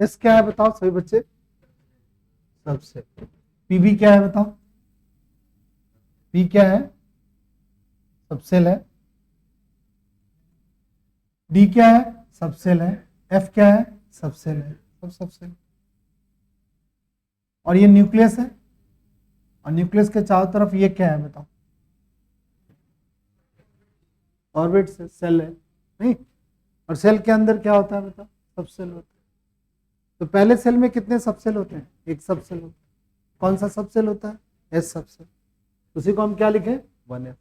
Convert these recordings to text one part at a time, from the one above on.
S क्या है बताओ सभी बच्चे? सबसेल। पीबी क्या है बताओ? पी क्या है? सबसेल है। डी क्या है? सबसेल है। एफ क्या है? सबसेल है। सब सबसेल। और ये न्यूक्लियस है, और न्यूक्लियस के चारों तरफ ये क्या है बताओ? ऑर्बिट से सेल है नहीं? और सेल के अंदर क्या होता है बताओ? सबसेल होता है। तो पहले सेल में कितने सबसेल होते हैं? एक सबसेल होता है। कौन सा सबसेल होता है? S subshell. उसी को हम क्या लिखे? 1s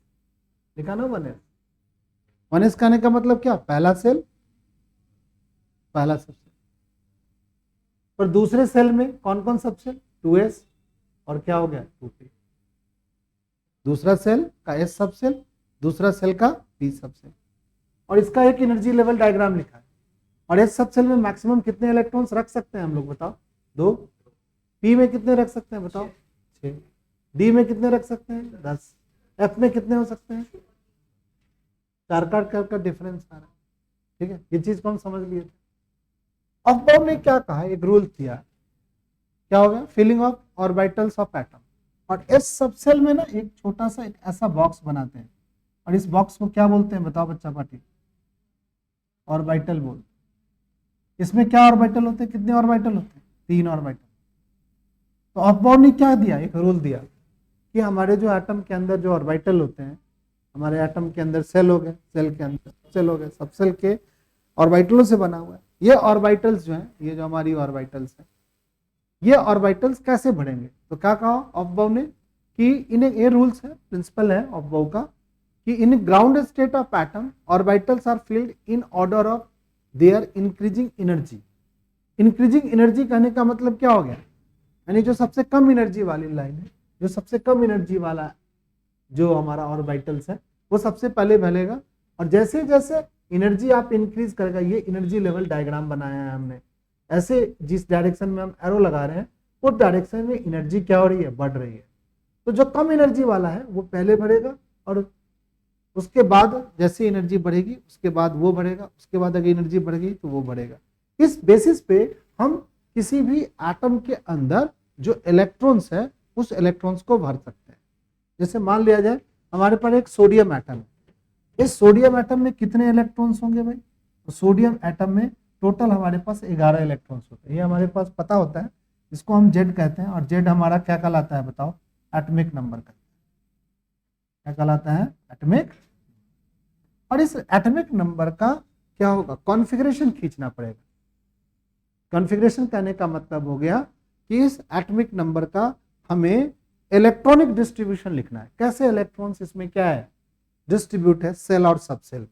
लिखा ना, 1s। 1s कहने का मतलब क्या? पहला सेल, पहला सबसेल। पर दूसरे सेल में कौन कौन सबसेल? 2s और क्या हो गया? 2p। दूसरा सेल का s सबसेल, दूसरा सेल का p सबसेल। और इसका एक एनर्जी लेवल डायग्राम लिखा है। और s सबसेल में मैक्सिमम कितने इलेक्ट्रॉन्स रख सकते हैं हम लोग बताओ? 2। p में कितने रख सकते हैं बताओ? 6। d में कितने रख सकते हैं? 10। f में कितने हो सकते हैं? 4 का डिफरेंस आ रहा है। ठीक है, ये चीज को हम समझ लिए थे। अफबाउ ने क्या कहा? एक रूल दिया, क्या हो गया? Filling of orbitals of atom. और एस सबसेल में ना एक छोटा सा एक ऐसा बॉक्स बनाते हैं, और इस बॉक्स को क्या बोलते हैं बताओ बच्चा पार्टी? ऑर्बिटल बोलते हैं। इसमें क्या ऑर्बिटल होते हैं? कितने ऑर्बिटल होते हैं? 3 ऑर्बिटल। तो अफबाउ ने क्या दिया? एक रूल दिया कि हमारे जो एटम के अंदर जो ऑर्बिटल होते हैं, हमारे एटम के अंदर सेल हो गए, सेल के अंदर सबसेल हो गए, सबसेल के ऑर्बिटलों से बना हुआ है। ये ऑर्बिटल्स जो हैं, ये जो हमारी ऑर्बिटल्स हैं, ये ऑर्बिटल्स कैसे बढ़ेंगे? तो क्या कहा अफबाउ ने कि इन्हें, ये रूल्स है, प्रिंसिपल है अफबाउ का, कि in ground state of atom orbitals are filled in order of their increasing energy. Increasing energy कहने का मतलब क्या हो गया? यानी जो सबसे कम एनर्जी वाली लाइन है, जो सबसे कम एनर्जी वाला जो हमारा ऑर्बिटल्स है, वो सबसे पहले भरेगा। और जैसे जैसे एनर्जी आप इंक्रीज करेगा, ये एनर्जी लेवल डायग्राम बनाया है हमने, ऐसे जिस डायरेक्शन में हम एरो लगा रहे हैं उस डायरेक्शन में एनर्जी क्या हो रही है? बढ़ रही है। तो जो कम एनर्जी वाला है वो पहले बढ़ेगा, और उसके बाद जैसे एनर्जी बढ़ेगी उसके बाद वो बढ़ेगा, उसके बाद अगर एनर्जी बढ़ गई तो वो बढ़ेगा। इस बेसिस पे हम किसी भी एटम के अंदर जो इलेक्ट्रॉन्स है उस इलेक्ट्रॉन्स को भर सकते हैं। जैसे मान लिया जाए हमारे पास एक सोडियम एटम है। इस सोडियम एटम में कितने इलेक्ट्रॉन्स होंगे भाई? तो सोडियम एटम में टोटल हमारे पास 11 इलेक्ट्रॉन्स होते हैं। ये हमारे पास पता होता है, इसको हम जेड कहते हैं। और जेड हमारा क्या कहलाता है बताओ? एटॉमिक नंबर का। क्या कहलाता है? एटॉमिक। और इस एटॉमिक नंबर का क्या होगा? कॉन्फ़िगरेशन खींचना पड़ेगा। कॉन्फ़िगरेशन कहने का मतलब हो गया कि इस एटॉमिक नंबर का हमें इलेक्ट्रॉनिक डिस्ट्रीब्यूशन लिखना है। कैसे इलेक्ट्रॉन्स इसमें क्या है? डिस्ट्रीब्यूट है सेल और सबसेल में।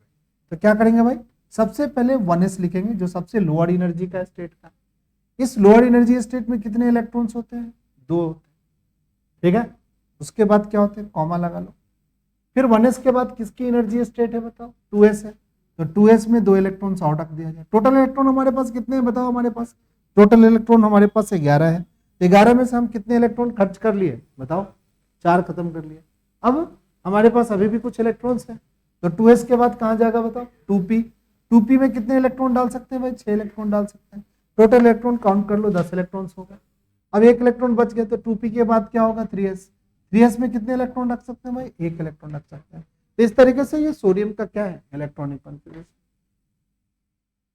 तो क्या करेंगे भाई? सबसे पहले 1s लिखेंगे, जो सबसे लोअर एनर्जी का स्टेट का। इस लोअर एनर्जी स्टेट में कितने इलेक्ट्रॉन्स होते हैं? 2 होते हैं। ठीक है, उसके बाद क्या होते हैं? कॉमा लगा लो। फिर 1s के बाद किसकी एनर्जी स्टेट है बताओ? 2s है। तो 2s में 2 इलेक्ट्रॉन्स और रख दिया जाए। टोटल इलेक्ट्रॉन हमारे पास कितने हैं बताओ? हमारे पास टोटल इलेक्ट्रॉन हमारे पास 11 है। 11 में से हम कितने इलेक्ट्रॉन खर्च कर लिए बताओ? 4 खत्म कर लिए। अब हमारे पास अभी भी कुछ इलेक्ट्रॉन्स हैं, तो 2s के बाद कहां जाएगा बताओ? 2p। 2p में कितने इलेक्ट्रॉन डाल सकते हैं भाई? 6 इलेक्ट्रॉन डाल सकते हैं। टोटल इलेक्ट्रॉन काउंट कर लो, 10 इलेक्ट्रॉन्स हो गए। अब 1 इलेक्ट्रॉन बच गया, तो 2p के बाद क्या होगा? 3s। 3s में कितने इलेक्ट्रॉन रख सकते हैं भाई? 1 इलेक्ट्रॉन रख सकते हैं। तो इस तरीके से ये सोडियम का क्या है? Electronic configuration.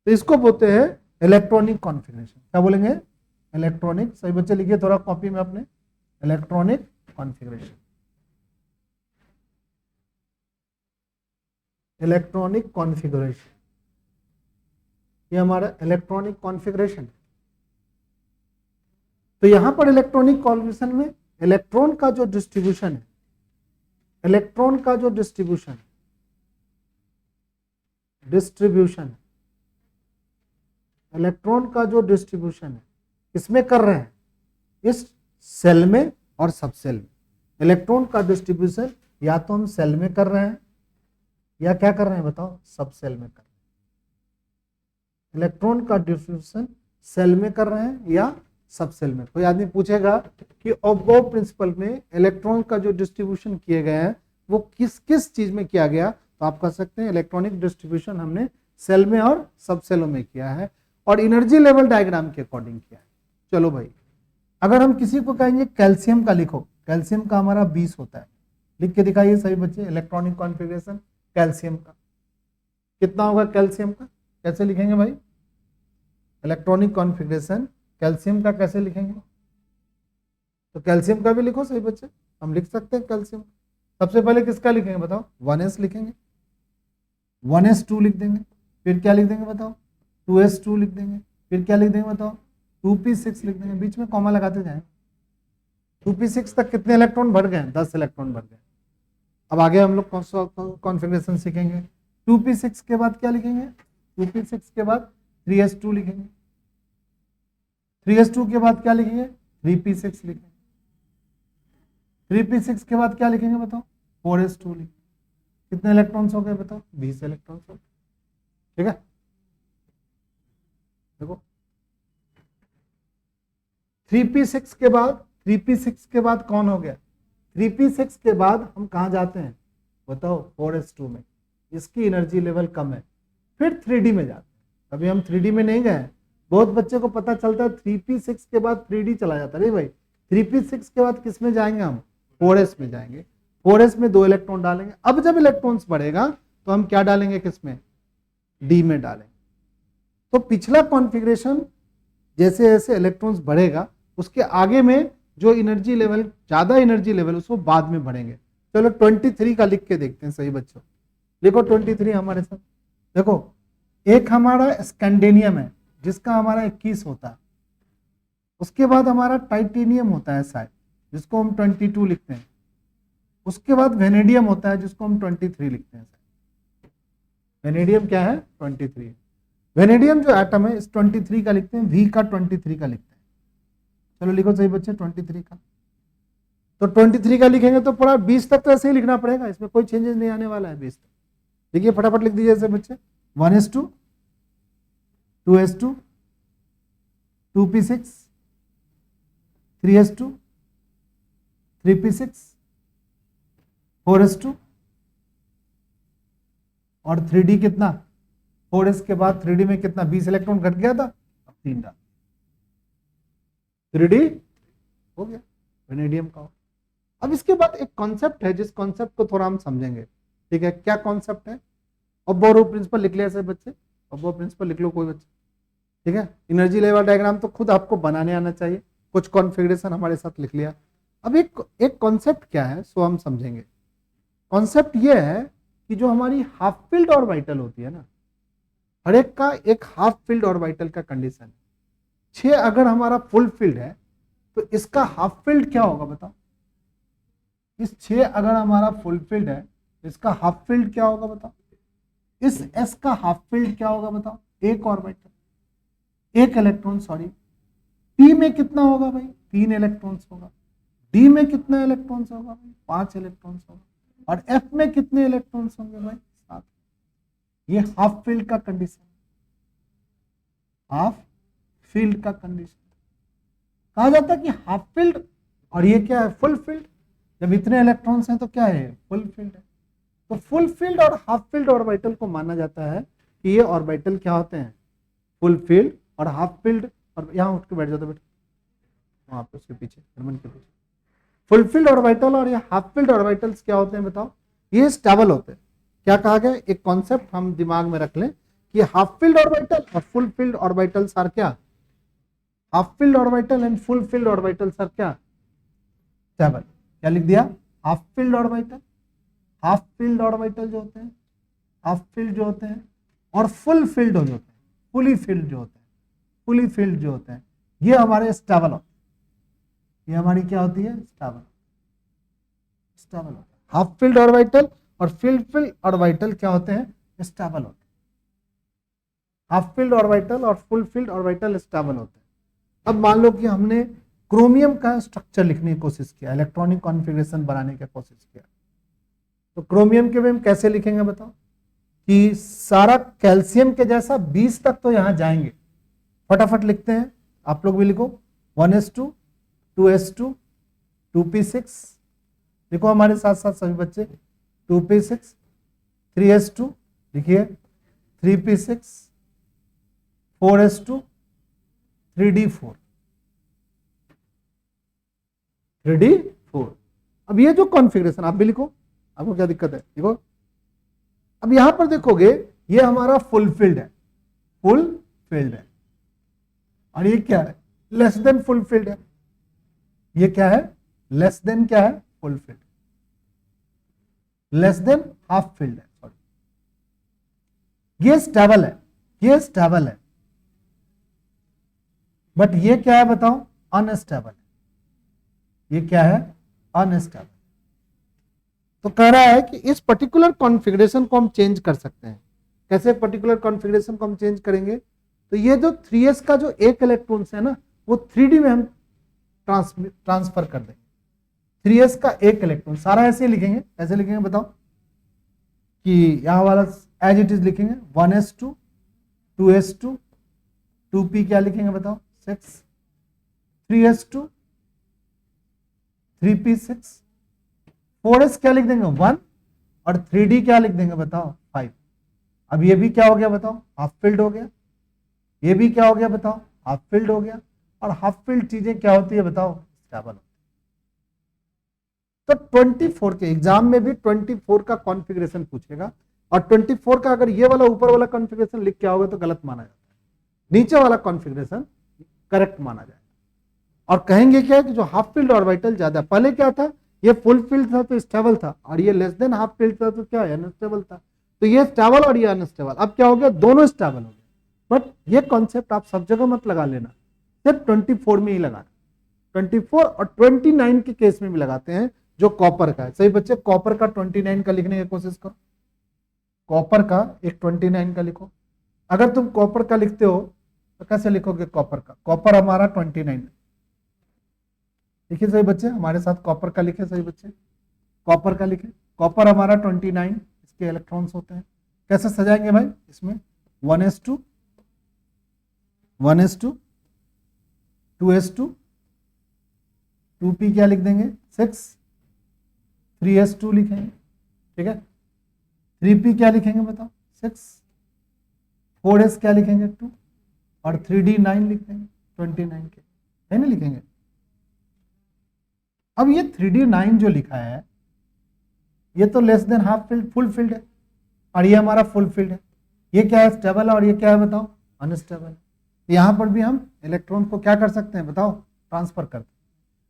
तो इसको बोलते हैं इलेक्ट्रॉनिक कॉन्फ़िगरेशन। क्या बोलेंगे? इलेक्ट्रॉनिक। सही बच्चे लिखिए थोड़ा कॉपी में अपने, इलेक्ट्रॉनिक कॉन्फ़िगरेशन। इलेक्ट्रॉनिक कॉन्फ़िगरेशन, ये हमारा इलेक्ट्रॉनिक कॉन्फ़िगरेशन। तो यहां पर इलेक्ट्रॉनिक कॉन्फ़िगरेशन में इलेक्ट्रॉन का जो डिस्ट्रीब्यूशन है, इलेक्ट्रॉन का जो डिस्ट्रीब्यूशन इलेक्ट्रॉन का जो डिस्ट्रीब्यूशन है किसमें कर रहे हैं? इस सेल में और सबसेल में। इलेक्ट्रॉन का डिस्ट्रीब्यूशन या तो हम सेल में कर रहे हैं या क्या कर रहे हैं बताओ? सबसेल में कर रहे हैं। इलेक्ट्रॉन का डिस्ट्रीब्यूशन सेल में कर रहे हैं या सबसेल में। कोई आदमी पूछेगा कि अबव प्रिंसिपल में इलेक्ट्रॉन का जो डिस्ट्रीब्यूशन किए गए हैं वो किस किस चीज में किया गया, तो आप कह सकते हैं इलेक्ट्रॉनिक डिस्ट्रीब्यूशन हमने सेल में और सबसेलों में किया है। और एनर्जी लेवल डायग्राम के अकॉर्डिंग किया है। चलो भाई, अगर हम किसी को कहेंगे कैल्शियम का लिखो, कैल्शियम का हमारा 20 होता है, लिख के दिखाइए सभी बच्चे, इलेक्ट्रॉनिक कॉन्फ़िगरेशन कैल्शियम का कितना होगा, कैल्शियम का कैसे लिखेंगे भाई, इलेक्ट्रॉनिक कॉन्फ़िगरेशन कैल्शियम का कैसे लिखेंगे, तो कैल्शियम का भी लिखो सही बच्चे, हम लिख सकते हैं कैल्शियम। सबसे पहले किसका लिखेंगे बताओ, 1s लिखेंगे, 1s2 लिख देंगे, फिर क्या लिख देंगे बताओ, 2s2 लिख देंगे, फिर क्या लिख देंगे बताओ, 2p6 लिख देंगे, बीच में कॉमा लगाते जाएं। 2p6 तक कितने इलेक्ट्रॉन भर गए, 10 इलेक्ट्रॉन भर गए। अब आगे हम लोग कॉन्फ़िगरेशन सीखेंगे। 2p6 के बाद क्या लिखेंगे, 2p6 के बाद 3s2 लिखेंगे, 3s2 के बाद क्या लिखेंगे, 3p6 लिखेंगे, 3p6 के बाद क्या लिखेंगे बताओ, 4s2 लिखेंगे। कितने इलेक्ट्रॉन्स हो गए बताओ, 20 इलेक्ट्रॉन्स हो गए। ठीक है, देखो 3p6 के बाद, 3p6 के बाद कौन हो गया, 3p6 के बाद हम कहां जाते हैं बताओ, 4s2 में, इसकी एनर्जी लेवल कम है, फिर 3d में जाते हैं। अभी हम 3d में नहीं गए, बहुत बच्चे को पता चलता है 3p6 के बाद 3d चला जाता है। भाई 3p6 के बाद किस में जाएंगे हम, 4s में जाएंगे, 4s में 2 इलेक्ट्रॉन डालेंगे। अब जब इलेक्ट्रॉन्स बढ़ेगा तो हम क्या डालेंगे, किसमें, d में डालेंगे। तो पिछला कॉन्फ़िगरेशन जैसे जैसे इलेक्ट्रॉन्स बढ़ेगा उसके आगे में जो एनर्जी लेवल, ज्यादा एनर्जी लेवल, उसको बाद में बढ़ेंगे। चलो 23 का लिख के देखते हैं सही बच्चों, लिखो 23 हमारे साथ। देखो एक हमारा स्कैंडेनियम है जिसका हमारा 21 होता है, उसके बाद हमारा टाइटेनियम होता है शायद, जिसको हम 22 लिखते हैं, उसके बाद वेनेडियम होता है जिसको हम 23 लिखते हैं। वेनेडियम क्या है, 23। वेनेडियम जो एटम है इस 23 का लिखते हैं, V का 23 का लिखते हैं। चलो लिखो सही बच्चे 23 का, तो 23 का लिखेंगे तो पूरा 20 तक तो ऐसे ही लिखना पड़ेगा, इसमें कोई चेंजेस नहीं आने वाला है 20 तक। देखिए फटाफट लिख दीजिए ऐसे बच्चे, 1s2, 2s2, 2p6, 3s2, 3p6, 4s2 और 3d कितना, 4s के बाद 3d में कितना, 20 इलेक्ट्रॉन घट गया था, अब 3 डाल, 3d हो गया वेनेडियम का। अब इसके बाद एक कॉन्सेप्ट है जिस कॉन्सेप्ट को थोड़ा हम समझेंगे। ठीक है, क्या कॉन्सेप्ट है, ऑब्बोरो प्रिंसिपल लिख लिया सब बच्चे, ऑब्बोरो प्रिंसिपल लिख लो कोई बच्चे। ठीक है, एनर्जी लेवल डायग्राम तो खुद आपको बनाने आना चाहिए, कुछ कॉन्फ़िगरेशन हमारे साथ लिख लिया। अब एक कॉन्सेप्ट क्या है सो हम समझेंगे। कॉन्सेप्ट ये है कि जो हमारी हाफ फील्ड ऑर्बिटल होती है ना, हर एक का एक हाफ फील्ड ऑर्बिटल का कंडीशन है। 6 अगर हमारा फुल फील्ड है तो इसका हाफ फील्ड क्या होगा बताओ, इस 6 अगर हमारा फुल फील्ड है इसका हाफ फील्ड क्या होगा बताओ, इस S का हाफ फील्ड क्या होगा बताओ, एक ऑर्बिटल, एक इलेक्ट्रॉन, सॉरी P में कितना होगा भाई, 3 इलेक्ट्रॉन्स होगा, D में कितना इलेक्ट्रॉन्स होगा भाई, 5 इलेक्ट्रॉन्स होगा, और F में कितने इलेक्ट्रॉन्स होंगे भाई, 7। ये हाफ फील्ड का कंडीशन, हाफ फील्ड का कंडीशन कहा जाता है कि हाफ फील्ड, और ये क्या है, फुल फील्ड। जब इतने इलेक्ट्रॉन्स हैं तो क्या है, फुल फील्ड है। तो फुल फील्ड और हाफ फील्ड ऑर्बिटल को माना जाता है कि ये ऑर्बिटल क्या होते हैं, फुल फील्ड और हाफ फील्ड। और यहाँ उठ के बैठ जाता बेटा, वहां पे उसके पीछे, हरमन के पीछे। फुल फील्ड ऑर्बिटल और ये हाफ फील्ड ऑर्बिटल्स क्या होते हैं बताओ, ये स्टेबल होते हैं। क्या कहा गया, एक कॉन्सेप्ट हम दिमाग में रख लें कि हाफ फील्ड ऑर्बिटल और फुल फील्ड ऑर्बिटल्स आर क्या, half filled orbital and full filled orbitals are क्या, स्टेबल। क्या लिख दिया, half filled orbital, half filled orbital जो होते हैं, हाफ फील्ड जो होते हैं, और फुल फील्ड जो होते हैं, फुली फील्ड जो होते हैं, फुली फील्ड जो होते हैं, ये हमारे स्टेबल होते हैं। ये हमारी क्या होती है, स्टेबल, स्टेबल होते हैं। हाफ फील्ड ऑर्बिटल और फुल फील्ड ऑर्बिटल क्या होते हैं, स्टेबल होते हैं। हाफ फील्ड ऑर्बिटल और फुल फील्ड ऑर्बिटल स्टेबल होते हैं। अब मान लो कि हमने क्रोमियम का स्ट्रक्चर लिखने की कोशिश किया, इलेक्ट्रॉनिक कॉन्फ़िगरेशन बनाने की कोशिश किया, तो क्रोमियम के में हम कैसे लिखेंगे बताओ, कि सारा कैल्शियम के जैसा 20 तक तो यहां जाएंगे। फटाफट लिखते हैं, आप लोग भी लिखो, 1s2, 2s2, 2p6, लिखो हमारे साथ साथ सभी बच्चे, 2p6, 3s2 लिखिए, 3p6, 4s2 3d4 3d4। अब ये जो कॉन्फ़िगरेशन आप भी लिखो, आपको क्या दिक्कत है, देखो अब यहां पर देखोगे ये हमारा फुलफिल्ड है, फुलफिल्ड है, और ये क्या है, लेस देन फुलफिल्ड है। ये क्या है, लेस देन क्या है, fulfilled, less than half filled है, सॉरी। ये स्टेबल है, ये स्टेबल है, बट ये क्या है बताओ, अनस्टेबल है। ये क्या है, अनस्टेबल। तो कह रहा है कि इस पर्टिकुलर कॉन्फ़िगरेशन को हम चेंज कर सकते हैं। कैसे पर्टिकुलर कॉन्फ़िगरेशन को हम चेंज करेंगे, तो ये जो 3s का जो एक इलेक्ट्रॉन्स है ना, वो 3d में हम ट्रांसफर कर देंगे। 3s का एक इलेक्ट्रॉन, सारा ऐसे लिखेंगे, ऐसे लिखेंगे बताओ, कि यहां वाला एज इट इज लिखेंगे 1s2 2s2 2p क्या लिखेंगे बताओ 6, 3s2 3p6, 4s क्या लिख देंगे 1, और 3d क्या लिख देंगे बताओ 5। अब ये भी क्या हो गया बताओ, हाफ फिल्ड हो गया। ये भी क्या हो गया बताओ, हाफ फिल्ड हो गया। और हाफ फिल्ड चीजें क्या होती है बताओ, स्टेबल। तो 24 के एग्जाम में भी 24 का कॉन्फ़िगरेशन पूछेगा, और 24 का अगर ये वाला ऊपर वाला कॉन्फ़िगरेशन लिख के आओगे तो गलत माना जाता है, नीचे वाला कॉन्फ़िगरेशन करेक्ट माना जाएगा। और कहेंगे क्या कि जो हाफ फील्ड ऑर्बिटल ज्यादा, पहले क्या था, ये फुल फील्ड था तो स्टेबल था, और ये लेस देन हाफ फील्ड था तो क्या है, अनस्टेबल था। तो ये स्टेबल और ये अनस्टेबल, अब क्या हो गया, दोनों स्टेबल हो गए। बट ये कॉन्सेप्ट आप सब जगह मत लगा लेना, सिर्फ 24 में ही लगाना। 24 और 29 के केस में भी लगाते हैं, जो कॉपर का है। सही बच्चे, कॉपर का 29 का लिखने की कोशिश करो, कॉपर का एक 29 का लिखो। अगर तुम कॉपर का लिखते हो तो कैसे लिखोगे कॉपर का, कॉपर हमारा 29 लिखिए सही बच्चे, हमारे साथ कॉपर का लिखे सही बच्चे, कॉपर का लिखे। कॉपर हमारा 29 इसके इलेक्ट्रॉन्स होते हैं। कैसे सजाएंगे भाई, इसमें 1s2 1s2 2s2 2p क्या लिख देंगे 6, 3s2 लिखेंगे, ठीक है। 3p क्या लिखेंगे बताओ 6, 4s क्या लिखेंगे 2, और 3d 9 लिख देंगे 29 के, है ना, लिखेंगे। अब ये 3d 9 जो लिखा है, ये तो less than half field, full field है, और ये हमारा फुल फील्ड है। ये क्या है, स्टेबल है, और ये क्या है बताओ, अनस्टेबल। यहां पर भी हम इलेक्ट्रॉन को क्या कर सकते हैं बताओ, ट्रांसफर करते हैं।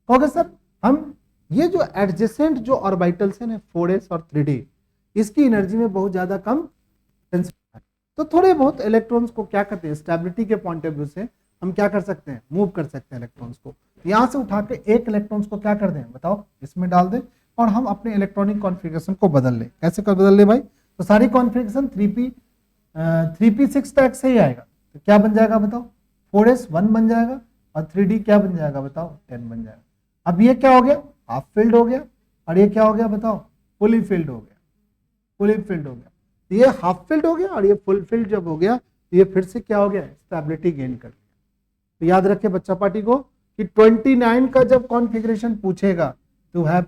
कहोगे सर हम ये जो एडजेसेंट जो ऑर्बिटल्स हैं 4s और 3d, इसकी एनर्जी में बहुत ज्यादा कम टेंशन, तो थोड़े बहुत इलेक्ट्रॉन्स को क्या करते हैं, स्टेबिलिटी के पॉइंट ऑफ व्यू से हम क्या कर सकते हैं, मूव कर सकते हैं इलेक्ट्रॉन्स को। यहां से उठा के एक इलेक्ट्रॉन्स को क्या कर दें बताओ, इसमें डाल दें, और हम अपने इलेक्ट्रॉनिक कॉन्फ़िगरेशन को बदल लें। कैसे कर बदल ले भाई, तो सारी कॉन्फ़िगरेशन 3p6 तक से ही आएगा। तो क्या बन जाएगा बताओ, 4s 1 बन जाएगा, और 3d क्या बन जाएगा बताओ 10 बन जाएगा। अब ये क्या हो गया, हाफ फील्ड हो गया, और ये क्या हो गया बताओ, फुली फील्ड हो गया, फुली फील्ड हो गया। तो ये हाफ फील्ड हो गया, और ये फुल फील्ड जब हो गया तो ये फिर से क्या हो गया, स्टेबिलिटी गेन कर लिया। तो याद रखे बच्चा पार्टी को कि 29 का जब कॉन्फ़िगरेशन पूछेगा तो हैव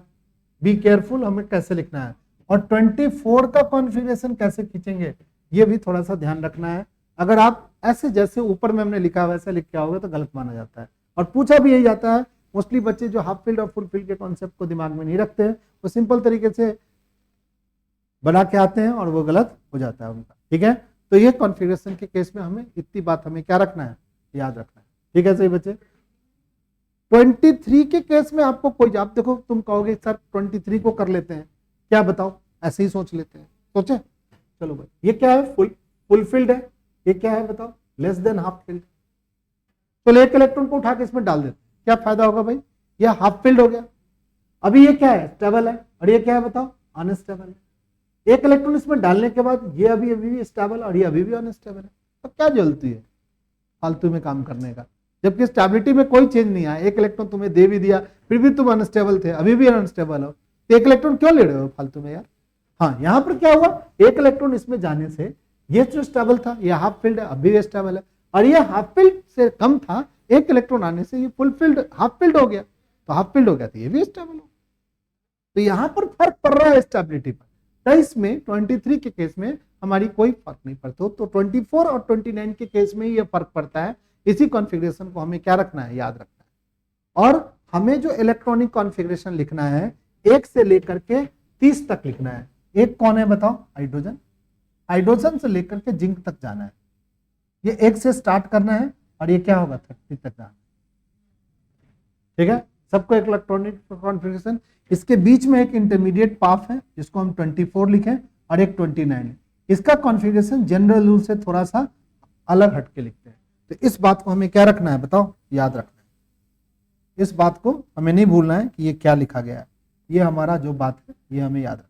बी केयरफुल, हमें कैसे लिखना है, और 24 का कॉन्फ़िगरेशन कैसे खींचेंगे ये भी थोड़ा सा ध्यान रखना है। अगर आप ऐसे जैसे ऊपर में हमने लिखा वैसे लिख के आओगे तो गलत माना जाता है, और पूछा भी यही जाता है। मोस्टली बच्चे जो हाफ फील्ड और फुल फील्ड के कॉन्सेप्ट को दिमाग में नहीं रखते हैं, वो सिंपल तरीके से बना के आते हैं और वो गलत हो जाता है उनका, ठीक है। तो ये कॉन्फ़िगरेशन के केस में हमें इतनी बात हमें क्या रखना है, याद रखना है, ठीक है सही बच्चे। 23 के केस में आपको कोई, आप देखो तुम कहोगे सर 23 को कर लेते हैं, क्या बताओ, ऐसे ही सोच लेते हैं, सोचे, चलो भाई ये क्या है, फुल फील्ड है, ये क्या है बताओ, लेस देन हाफ फील्ड। तो एक इलेक्ट्रॉन को उठा के इसमें डाल देते, क्या फायदा होगा भाई, ये हाफ फील्ड हो गया। अभी ये क्या है, स्टेबल है, और ये क्या है बताओ, अनस्टेबल है। एक इलेक्ट्रॉन इसमें डालने के बाद ये अभी भी स्टेबल और ये अभी भी अनस्टेबल है, तो क्या जल्दी है फालतू में काम करने का, जबकि स्टेबिलिटी में कोई चेंज नहीं आया। एक इलेक्ट्रॉन तुम्हें दे भी दिया फिर भी तुम अनस्टेबल थे, अभी भी अनस्टेबल हो, तो एक इलेक्ट्रॉन क्यों ले रहे हो फालतू में यार। हाँ, यहां पर क्या हुआ, एक इलेक्ट्रॉन इसमें जाने से ये जो स्टेबल था, ये हाफ फील्ड है, अभी भी स्टेबल है, और ये हाफ फील्ड से कम था, एक इलेक्ट्रॉन आने से ये फुल फील्ड हाफ फील्ड हो गया, तो हाफ फील्ड हो गया तो ये भी स्टेबल हो। तो यहां पर फर्क पड़ रहा है स्टेबिलिटी पर। 23 में 23 के केस में हमारी कोई फर्क नहीं पड़ता। तो 24 और 29 के केस में ये फर्क पड़ता है। इसी कॉन्फ़िगरेशन को हमें क्या रखना है, याद रखना है। और हमें जो इलेक्ट्रॉनिक कॉन्फ़िगरेशन लिखना है 1 से लेकर के 30 तक लिखना है। एक कौन है बताओ, हाइड्रोजन। हाइड्रोजन से लेकर के जिंक तक जाना है। ये 1 से स्टार्ट करना है और ये क्या होगा 30 तक जाना है। ठीक है, सबको एक इलेक्ट्रॉनिक कॉन्फ़िगरेशन। इसके बीच में एक इंटरमीडिएट पाथ है जिसको हम 24 लिखें और एक 29। इसका कॉन्फ़िगरेशन जनरल रूल से थोड़ा सा अलग हटके लिखते हैं। तो इस बात को हमें क्या रखना है बताओ, याद रखना है। इस बात को हमें नहीं भूलना है कि ये क्या लिखा गया है। ये हमारा जो बात है ये हमें याद रखना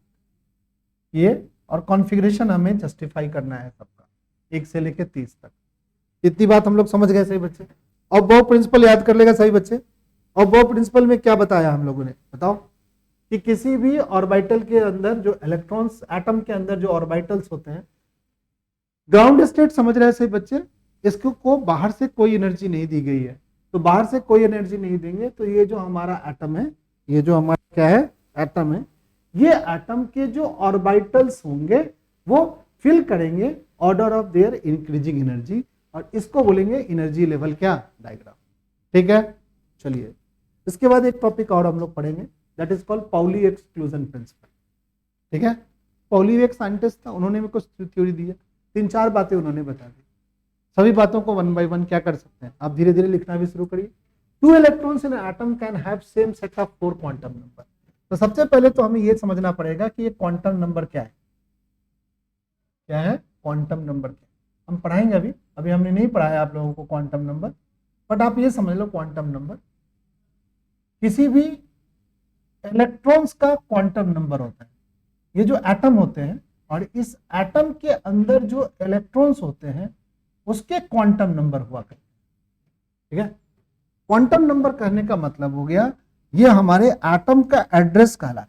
है। ये और कॉन्फ़िगरेशन हमें जस्टिफाई करना है सबका 1 से लेकर 30 तक। इतनी बात हम लोग समझ गए सही बच्चे। और बॉब प्रिंसिपल याद कर लेगा सही बच्चे। और बॉब प्रिंसिपल में क्या बताया हम लोगों ने बताओ, कि किसी भी ऑर्बिटल के अंदर जो इलेक्ट्रॉन्स, एटम के अंदर जो ऑर्बिटल्स होते हैं, ग्राउंड स्टेट समझ रहे हैं सही बच्चे। इसको को बाहर से कोई एनर्जी नहीं दी गई है, तो बाहर से कोई एनर्जी नहीं देंगे तो ये जो हमारा एटम है, ये जो हमारा क्या है एटम है, ये एटम के जो ऑर्बिटल्स होंगे वो फिल करेंगे order of their increasing energy, और इसको बोलेंगे एनर्जी लेवल क्या डायग्राम। ठीक है, चलिए इसके बाद एक टॉपिक और हम लोग पढ़ेंगे, that is called Pauli exclusion principle. ठीक है, पाउली एक साइंटिस्ट था, उन्होंने भी कुछ थ्योरी दी है, 3-4 बातें उन्होंने बता दी। सभी बातों को 1 by 1 क्या कर सकते हैं आप धीरे धीरे लिखना भी शुरू करिए। 2 electrons in atom can have same set of 4 quantum number. तो सबसे पहले तो हमें यह समझना पड़ेगा कि ये क्वांटम नंबर क्या है। क्या है क्वांटम नंबर, क्या हम पढ़ाएंगे अभी। अभी हमने नहीं पढ़ाया आप लोगों को क्वांटम नंबर, बट आप ये समझ लो क्वांटम नंबर किसी भी इलेक्ट्रॉन्स का क्वांटम नंबर होता है। ये जो एटम होते हैं और इस एटम के अंदर जो इलेक्ट्रॉन्स होते हैं उसके क्वांटम नंबर हुआ करते हैं। ठीक है, क्वांटम नंबर कहने का मतलब हो गया ये हमारे एटम का एड्रेस कहलाता है।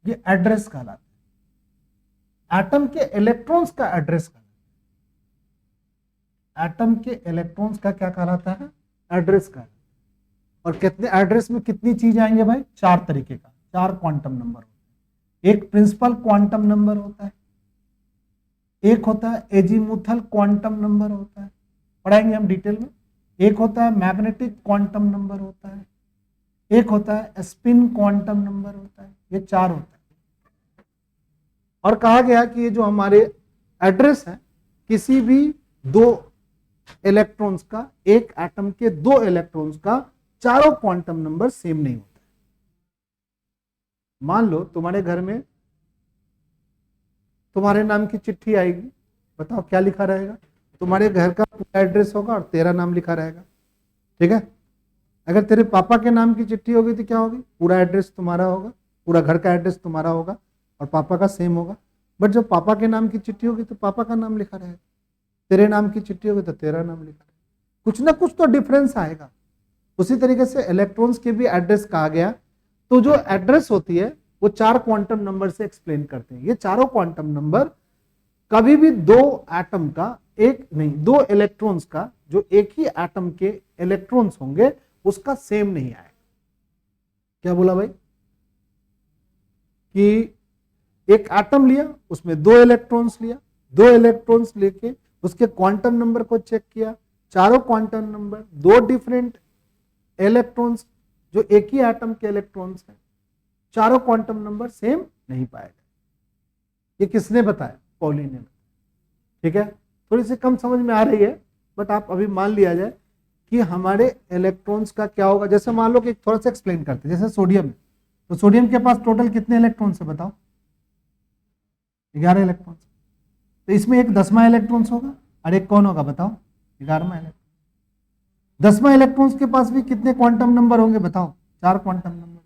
ये एड्रेस कहलाता है, एटम के इलेक्ट्रॉन्स का एड्रेस कहलाता है। एटम के इलेक्ट्रॉन्स का क्या कहलाता है, एड्रेस कहलाता है। और कितने एड्रेस में कितनी चीज आएंगे भाई, 4 तरीके का, 4 क्वांटम नंबर होते हैं। एक प्रिंसिपल क्वांटम नंबर होता है, एक होता है एजीमुथल क्वांटम नंबर होता है, पढ़ाएंगे हम डिटेल में। एक होता है मैग्नेटिक क्वांटम नंबर होता है, एक होता है स्पिन क्वांटम नंबर होता है। ये 4 होता है। और कहा गया कि ये जो हमारे एड्रेस है किसी भी 2 इलेक्ट्रॉन्स का, एक एटम के 2 इलेक्ट्रॉन्स का चारों क्वांटम नंबर सेम नहीं होता है। मान लो तुम्हारे घर में तुम्हारे नाम की चिट्ठी आएगी, बताओ क्या लिखा रहेगा। तुम्हारे घर का पूरा एड्रेस होगा और तेरा नाम लिखा रहेगा। ठीक है, अगर तेरे पापा के नाम की चिट्ठी होगी तो क्या होगी, पूरा एड्रेस तुम्हारा होगा, पूरा घर का एड्रेस तुम्हारा होगा और पापा का सेम होगा। बट जब पापा के नाम की चिट्ठी होगी तो पापा का नाम लिखा रहेगा, तेरे नाम की चिट्ठी होगी तो तेरा नाम लिखा रहेगा। कुछ ना कुछ तो डिफरेंस आएगा। उसी तरीके से इलेक्ट्रॉन्स के भी एड्रेस कहा गया। तो जो एड्रेस होती है वो 4 क्वांटम नंबर से एक्सप्लेन करते हैं। ये चारों क्वांटम नंबर कभी भी 2 एटम का, एक नहीं 2 इलेक्ट्रॉन्स का, जो एक ही एटम के इलेक्ट्रॉन्स होंगे उसका सेम नहीं आएगा। क्या बोला भाई, कि एक एटम लिया उसमें 2 इलेक्ट्रॉन्स लिया, 2 इलेक्ट्रॉन्स लेके उसके क्वांटम नंबर को चेक किया, चारों क्वांटम नंबर 2 डिफरेंट इलेक्ट्रॉन्स जो एक ही एटम के इलेक्ट्रॉन्स हैं, चारों क्वांटम नंबर सेम नहीं पाएगा। ये किसने बताया, पॉली ने बताया। ठीक है, थोड़ी सी कम समझ में आ रही है, बट आप अभी मान लिया जाए कि हमारे इलेक्ट्रॉन्स का क्या होगा। जैसे मान लो कि थोड़ा सा एक्सप्लेन करते हैं, जैसे सोडियम है, तो सोडियम के पास टोटल कितने इलेक्ट्रॉन्स है बताओ, 11 इलेक्ट्रॉन्स। तो इसमें एक 10वां इलेक्ट्रॉन्स होगा और एक कौन होगा बताओ, 11वां इलेक्ट्रॉन। 10वां इलेक्ट्रॉन्स के पास भी कितने क्वांटम नंबर होंगे बताओ, 4 क्वांटम नंबर।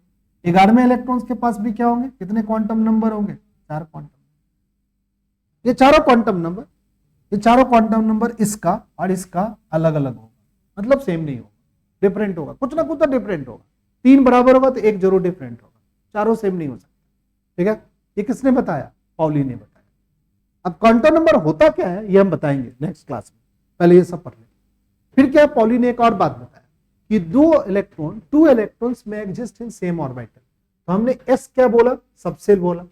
11वें इलेक्ट्रॉन्स के पास भी क्या होंगे, कितने क्वांटम नंबर होंगे, 4 क्वांटम। ये चारों क्वांटम नंबर, ये चारों क्वांटम नंबर इसका और इसका अलग अलग होगा, मतलब सेम नहीं होगा, डिफरेंट होगा, कुछ ना कुछ तो डिफरेंट होगा। 3 बराबर होगा तो 1 जरूर डिफरेंट होगा, चारों सेम नहीं हो सकता। ठीक है, ये किसने बताया, पॉली ने बताया। अब क्वांटम नंबर होता क्या है ये हम बताएंगे नेक्स्ट क्लास में, पहले ये सब पढ़ लें। फिर क्या, पॉली ने एक और बात बताया कि 2 इलेक्ट्रॉन्स में एग्जिस्ट इन सेम ऑर्बिटल। तो हमने एस क्या बोला, सबसेल बोला,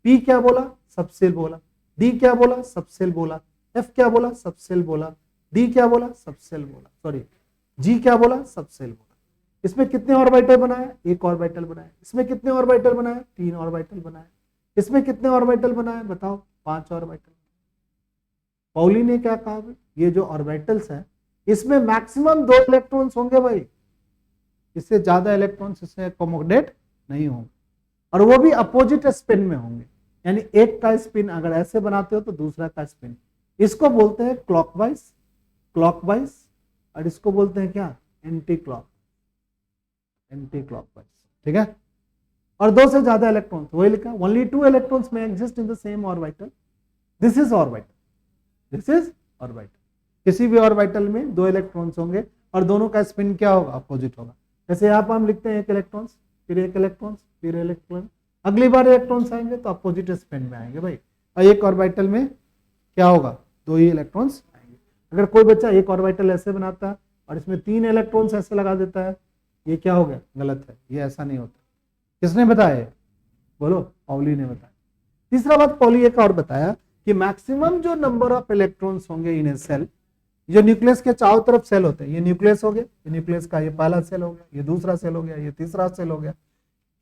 पी क्या बोला, सबसेल बोला। डी क्या बोला, सबसेल बोला, एफ क्या बोला, सबसेल बोला, डी क्या बोला, सबसेल बोला, सॉरी जी क्या बोला, सबसेल बोला। इसमें कितने ऑर्बिटल बनाए, एक ऑर्बिटल बनाए। इसमें कितने ऑर्बिटल बनाए, तीन ऑर्बिटल बनाए। इसमें कितने ऑर्बिटल बनाए बताओ, 5 ऑर्बिटल। पाउली ने क्या कहा भाई, ये जो ऑर्बिटल्स है इसमें मैक्सिमम 2 इलेक्ट्रॉन्स होंगे भाई, इससे ज्यादा इलेक्ट्रॉन्स इससे अकोमोडेट नहीं होंगे, और वो भी अपोजिट स्पिन में होंगे। यानी एक का स्पिन अगर ऐसे बनाते हो तो दूसरा का स्पिन, इसको बोलते हैं क्लॉकवाइज, क्लॉकवाइज, और इसको बोलते हैं क्या, एंटी क्लॉक, एंटी क्लॉकवाइज, ठीक है। और 2 से ज्यादा इलेक्ट्रॉन्स, वही लिखा, ओनली 2 इलेक्ट्रॉन्स में exist in the same orbital, this is orbital, this is orbital. किसी भी ऑर्बिटल में 2 इलेक्ट्रॉन्स होंगे और दोनों का स्पिन क्या होगा, अपोजिट होगा। जैसे यहाँ पर हम लिखते हैं एक इलेक्ट्रॉन्स, फिर एक इलेक्ट्रॉन्स, फिर इलेक्ट्रॉन, अगली बार इलेक्ट्रॉन्स आएंगे तो अपोजिट स्पिन में आएंगे भाई, और एक ऑर्बिटल में क्या होगा, 2 ही इलेक्ट्रॉन्स आएंगे। अगर कोई बच्चा एक ऑर्बिटल ऐसे बनाता है और इसमें 3 इलेक्ट्रॉन्स ऐसे लगा देता है, ये क्या हो गया, गलत है, ये ऐसा नहीं होता। किसने बताया, बोलो, पाउली ने बताया। तीसरा बात पाउली एक और बताया कि मैक्सिमम जो नंबर ऑफ इलेक्ट्रॉन्स होंगे इन ए सेल, जो न्यूक्लियस के चारों तरफ सेल होते हैं, ये न्यूक्लियस हो गया, ये न्यूक्लियस का ये पहला सेल हो गया, ये दूसरा सेल हो गया, ये तीसरा सेल हो गया।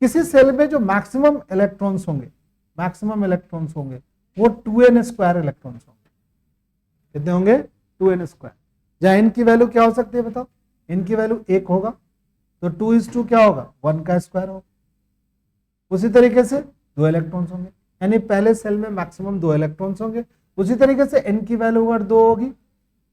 किसी सेल में जो मैक्सिमम इलेक्ट्रॉन्स होंगे, मैक्सिमम इलेक्ट्रॉन्स होंगे वो 2n² इलेक्ट्रॉन्स होंगे। कितने होंगे, 2n²। जहां n की वैल्यू क्या हो सकती है बताओ, n की वैल्यू 1 होगा तो 2:2 क्या होगा, 1 का स्क्वायर होगा। उसी तरीके से 2 इलेक्ट्रॉन्स होंगे, यानी पहले सेल में मैक्सिमम 2 इलेक्ट्रॉन्स होंगे। उसी तरीके से n की वैल्यू अगर 2 होगी